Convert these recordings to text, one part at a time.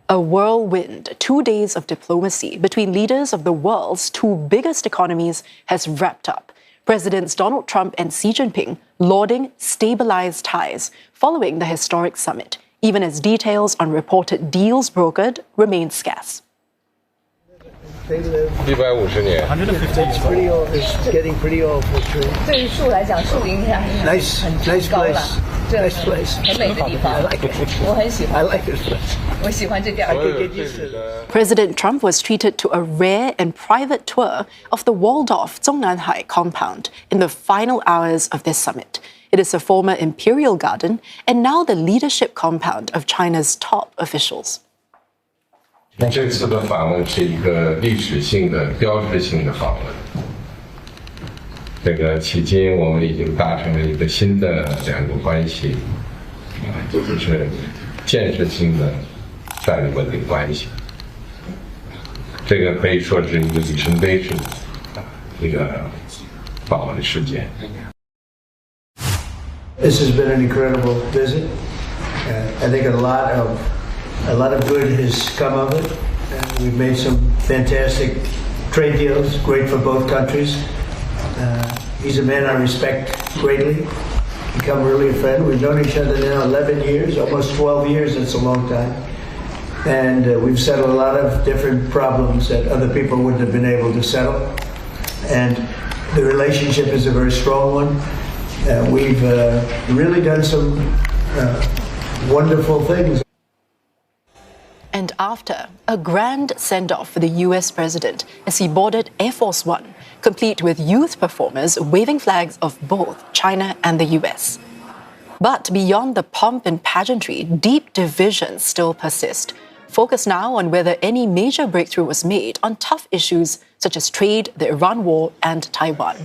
A whirlwind, 2 days of diplomacy between leaders of the world's two biggest economies has wrapped up. Presidents Donald Trump and Xi Jinping lauding stabilised ties following the historic summit, even as details on reported deals brokered remain scarce. They live 150 年. 150 years. It's getting pretty old for a tree. 对于树来讲，树龄还是 nice place. Nice place. 很美的地方。I like it. 我很喜欢。I like this place. 我喜欢这地方。I could get used to it. President Trump was treated to a rare and private tour of the walled-off Zhongnanhai compound in the final hours of this summit. It is a former imperial garden and now the leadership compound of China's top officials. 这次的访问是一个历史性的、标志性的访问。这个迄今我们已经达成了一个新的两国关系，就是建设性的战略稳定关系。这个可以说是一个里程碑式的一个访问事件。This has been an incredible visit. I think a lot of good has come of it. We've made some fantastic trade deals, great for both countries. He's a man I respect greatly. Become really a friend. We've known each other now 11 years, almost 12 years. That's a long time. And we've settled a lot of different problems that other people wouldn't have been able to settle. And the relationship is a very strong one. We've really done some wonderful things. And after a grand send-off for the US president as he boarded Air Force One, complete with youth performers waving flags of both China and the US. But beyond the pomp and pageantry, deep divisions still persist. Focus now on whether any major breakthrough was made on tough issues such as trade, the Iran war, and Taiwan.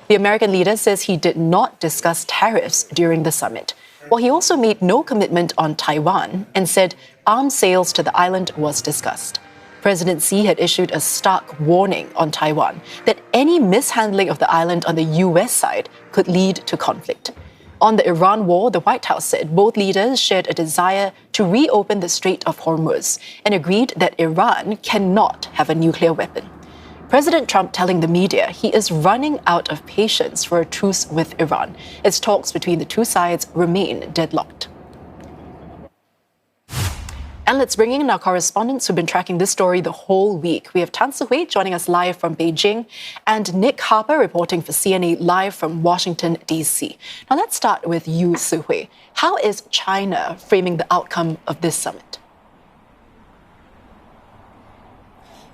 The American leader says he did not discuss tariffs during the summit, while he also made no commitment on Taiwan and said arms sales to the island was discussed. President Xi had issued a stark warning on Taiwan that any mishandling of the island on the US side could lead to conflict. On the Iran war, the White House said both leaders shared a desire to reopen the Strait of Hormuz and agreed that Iran cannot have a nuclear weapon. President Trump telling the media he is running out of patience for a truce with Iran as talks between the two sides remain deadlocked. And let's bring in our correspondents who've been tracking this story the whole week. We have Tan Sihui joining us live from Beijing and Nick Harper reporting for CNA live from Washington, D.C. Now let's start with you, Sihui. How is China framing the outcome of this summit?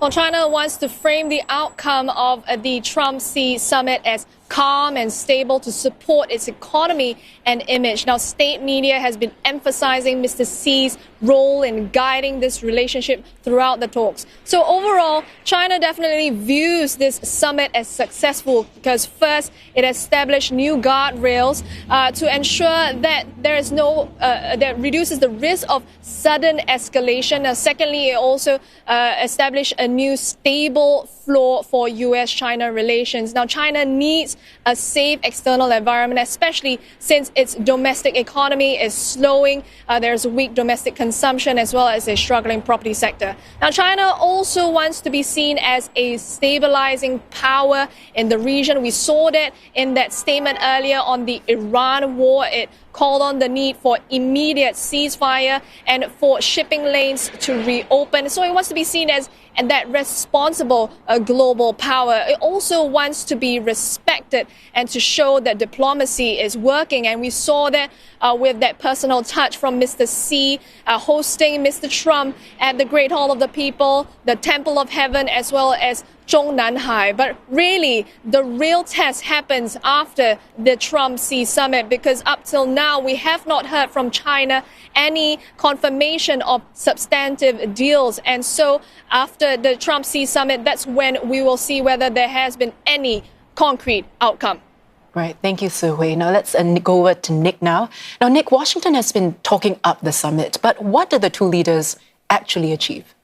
Well, China wants to frame the outcome of the Trump-Xi summit as calm and stable to support its economy and image. Now, state media has been emphasizing Mr. Xi's role in guiding this relationship throughout the talks. So overall, China definitely views this summit as successful because first, it established new guardrails to ensure that there is that reduces the risk of sudden escalation. Now, secondly, it also established a new stable floor for U.S.-China relations. Now, China needs a safe external environment, especially since its domestic economy is slowing. There's weak domestic consumption as well as a struggling property sector. Now, China also wants to be seen as a stabilising power in the region. We saw that in that statement earlier on the Iran war. It called on the need for immediate ceasefire and for shipping lanes to reopen. So it wants to be seen as that responsible global power. It also wants to be respected and to show that diplomacy is working. And we saw that with that personal touch from Mr. Xi hosting Mr. Trump at the Great Hall of the People, the Temple of Heaven, as well as Zhongnanhai. But really, the real test happens after the Trump-Xi summit because up till now, we have not heard from China any confirmation of substantive deals. And so after the Trump-Xi summit, that's when we will see whether there has been any concrete outcome. Right. Thank you, Sihui. Now let's go over to Nick now. Now, Nick, Washington has been talking up the summit, but what did the two leaders actually achieve?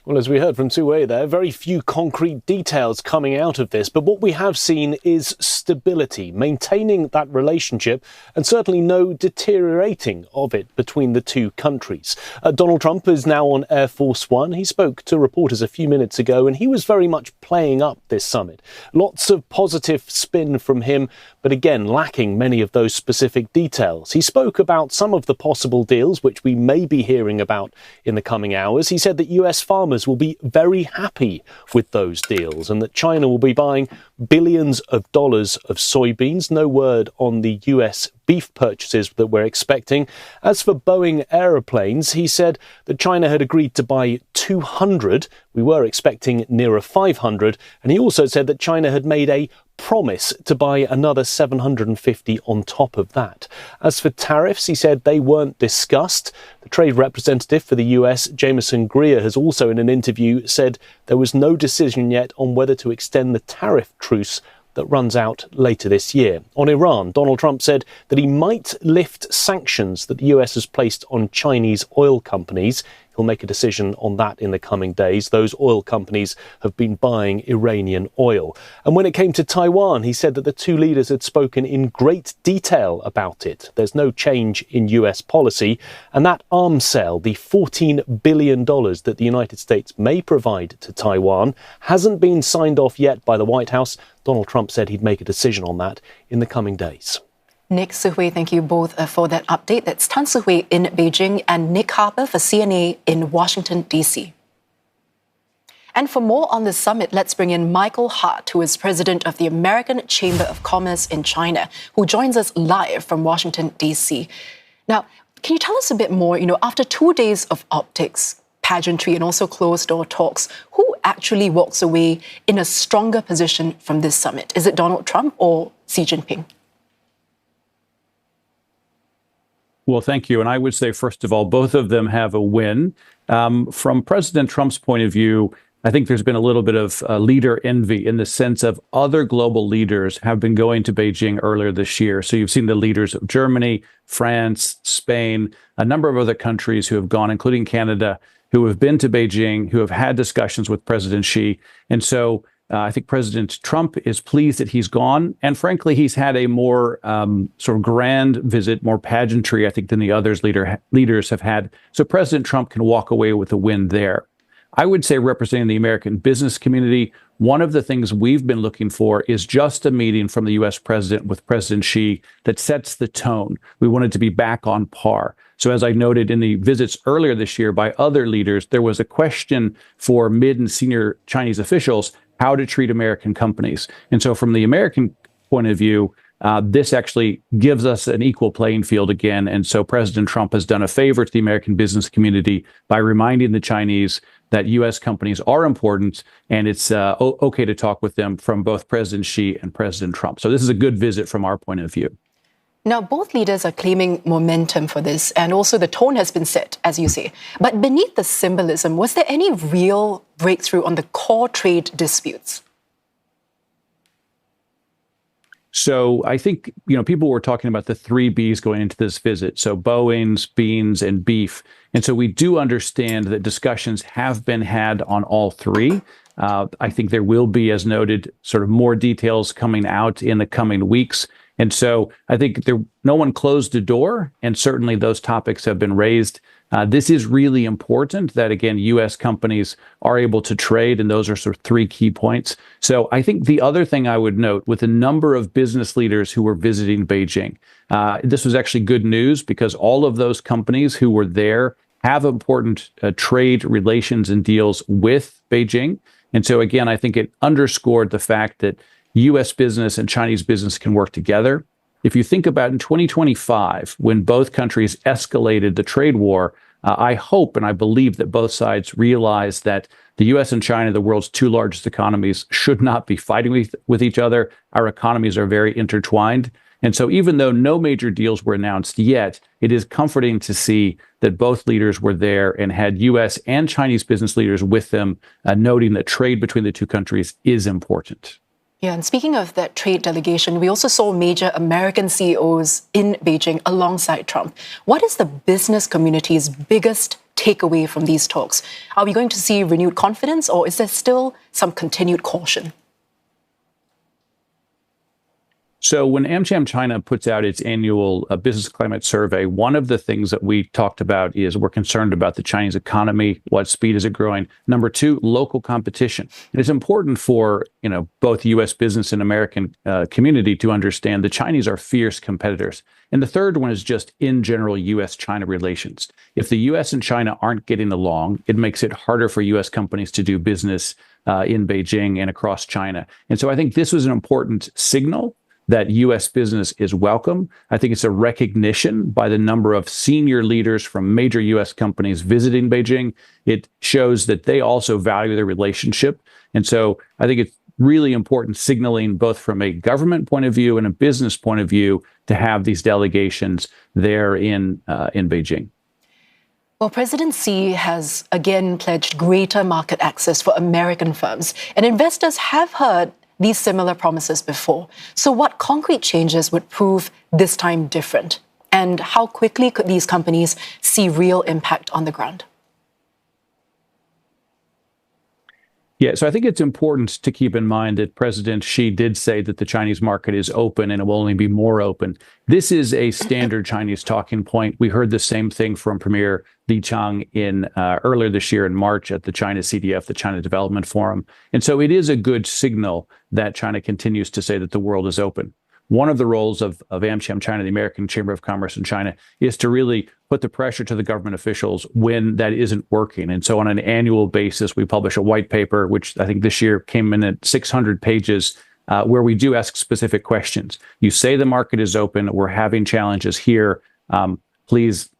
Well, as we heard from Sue there, very few concrete details coming out of this. But what we have seen is stability, maintaining that relationship, and certainly no deteriorating of it between the two countries. Donald Trump is now on Air Force One. He spoke to reporters a few minutes ago, and he was very much playing up this summit. Lots of positive spin from him, but again, lacking many of those specific details. He spoke about some of the possible deals, which we may be hearing about in the coming hours. He said that US farmers will be very happy with those deals and that China will be buying billions of dollars of soybeans. No word on the US beef purchases that we're expecting. As for Boeing aeroplanes, he said that China had agreed to buy 200. We were expecting nearer 500. And he also said that China had made a promise to buy another 750 on top of that. As for tariffs, he said they weren't discussed. The trade representative for the US, Jameson Greer, has also in an interview said there was no decision yet on whether to extend the tariff truce that runs out later this year. On Iran, Donald Trump said that he might lift sanctions that the US has placed on Chinese oil companies. He'll make a decision on that in the coming days. Those oil companies have been buying Iranian oil. And when it came to Taiwan, he said that the two leaders had spoken in great detail about it. There's no change in US policy. And that arms sale, the $14 billion that the United States may provide to Taiwan, hasn't been signed off yet by the White House. Donald Trump said he'd make a decision on that in the coming days. Nick, Suhui, thank you both for that update. That's Tan Suhui in Beijing and Nick Harper for CNA in Washington, D.C. And for more on this summit, let's bring in Michael Hart, who is president of the American Chamber of Commerce in China, who joins us live from Washington, D.C. Now, can you tell us a bit more, after 2 days of optics, pageantry and also closed-door talks, who actually walks away in a stronger position from this summit? Is it Donald Trump or Xi Jinping? Well, thank you. And I would say, first of all, both of them have a win. From President Trump's point of view, I think there's been a little bit of leader envy in the sense of other global leaders have been going to Beijing earlier this year. So you've seen the leaders of Germany, France, Spain, a number of other countries who have gone, including Canada, who have been to Beijing, who have had discussions with President Xi. And so I think President Trump is pleased that he's gone. And frankly, he's had a more sort of grand visit, more pageantry, I think, than the others leaders have had. So President Trump can walk away with a win there. I would say, representing the American business community, one of the things we've been looking for is just a meeting from the U.S. president with President Xi that sets the tone. We wanted to be back on par. So as I noted in the visits earlier this year by other leaders, there was a question for mid and senior Chinese officials how to treat American companies. And so from the American point of view, this actually gives us an equal playing field again. And so President Trump has done a favor to the American business community by reminding the Chinese that U.S. companies are important, and it's okay to talk with them from both President Xi and President Trump. So this is a good visit from our point of view. Now, both leaders are claiming momentum for this, and also the tone has been set, as you say. But beneath the symbolism, was there any real breakthrough on the core trade disputes? So I think, people were talking about the 3 Bs going into this visit. So Boeing's, beans, and beef. And so we do understand that discussions have been had on all 3. I think there will be, as noted, sort of more details coming out in the coming weeks. And so I think no one closed the door, and certainly those topics have been raised. This is really important that, again, U.S. companies are able to trade, and those are sort of 3 key points. So I think the other thing I would note, with a number of business leaders who were visiting Beijing, this was actually good news because all of those companies who were there have important trade relations and deals with Beijing. And so, again, I think it underscored the fact that U.S. business and Chinese business can work together. If you think about in 2025, when both countries escalated the trade war, I hope and I believe that both sides realize that the U.S. and China, the world's 2 largest economies, should not be fighting with each other. Our economies are very intertwined. And so even though no major deals were announced yet, it is comforting to see that both leaders were there and had U.S. and Chinese business leaders with them, noting that trade between the 2 countries is important. Yeah, and speaking of that trade delegation, we also saw major American CEOs in Beijing alongside Trump. What is the business community's biggest take away from these talks? Are we going to see renewed confidence, or is there still some continued caution? So when AmCham China puts out its annual business climate survey, one of the things that we talked about is we're concerned about the Chinese economy. What speed is it growing? Number two, local competition. It is important for both U.S. business and American community to understand the Chinese are fierce competitors. And the third one is just in general U.S.-China relations. If the U.S. and China aren't getting along, it makes it harder for U.S. companies to do business in Beijing and across China. And so I think this was an important signal that U.S. business is welcome. I think it's a recognition by the number of senior leaders from major U.S. companies visiting Beijing. It shows that they also value the relationship. And so I think it's really important signaling both from a government point of view and a business point of view to have these delegations there in Beijing. Well, President Xi has again pledged greater market access for American firms, and investors have heard these similar promises before. So what concrete changes would prove this time different? And how quickly could these companies see real impact on the ground? Yeah, so I think it's important to keep in mind that President Xi did say that the Chinese market is open and it will only be more open. This is a standard Chinese talking point. We heard the same thing from Premier Li Qiang in earlier this year in March at the China CDF, the China Development Forum. And so it is a good signal that China continues to say that the world is open. One of the roles of AmCham China, the American Chamber of Commerce in China, is to really put the pressure to the government officials when that isn't working. And so on an annual basis, we publish a white paper, which I think this year came in at 600 pages, where we do ask specific questions. You say the market is open, we're having challenges here. Please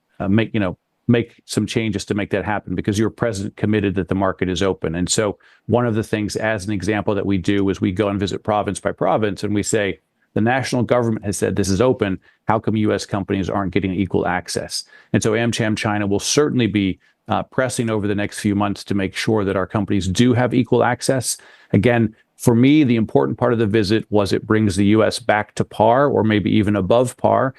make some changes to make that happen, because your president committed that the market is open. And so one of the things, as an example, that we do is we go and visit province by province and we say, the national government has said this is open. How come U.S. companies aren't getting equal access? And so AmCham China will certainly be pressing over the next few months to make sure that our companies do have equal access. Again, for me, the important part of the visit was it brings the U.S. back to par, or maybe even above par,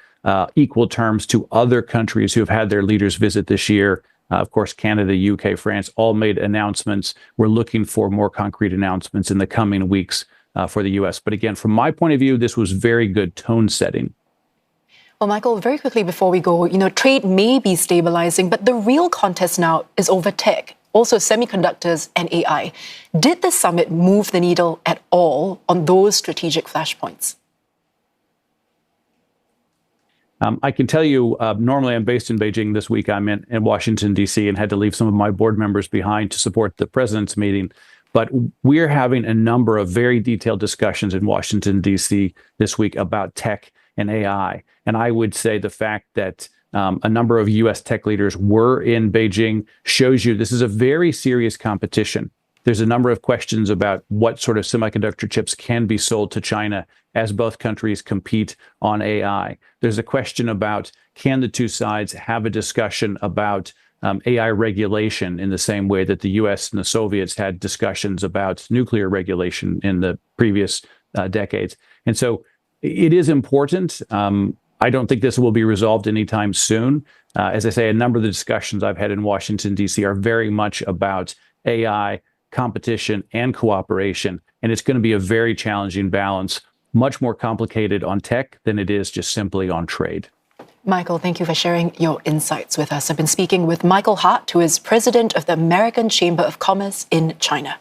equal terms to other countries who have had their leaders visit this year. Of course, Canada, UK, France all made announcements. We're looking for more concrete announcements in the coming weeks for the U.S. But again, from my point of view, this was very good tone setting. Well, Michael, very quickly before we go, trade may be stabilizing, but the real contest now is over tech, also semiconductors and AI. Did the summit move the needle at all on those strategic flashpoints? I can tell you, normally I'm based in Beijing. This week I'm in Washington, D.C., and had to leave some of my board members behind to support the president's meeting. But we're having a number of very detailed discussions in Washington, D.C. this week about tech and AI. And I would say the fact that a number of U.S. tech leaders were in Beijing shows you this is a very serious competition. There's a number of questions about what sort of semiconductor chips can be sold to China as both countries compete on AI. There's a question about, can the two sides have a discussion about AI regulation in the same way that the U.S. and the Soviets had discussions about nuclear regulation in the previous decades. And so it is important. I don't think this will be resolved anytime soon. As I say, a number of the discussions I've had in Washington, D.C. are very much about AI, competition, and cooperation. And it's going to be a very challenging balance, much more complicated on tech than it is just simply on trade. Michael, thank you for sharing your insights with us. I've been speaking with Michael Hart, who is president of the American Chamber of Commerce in China.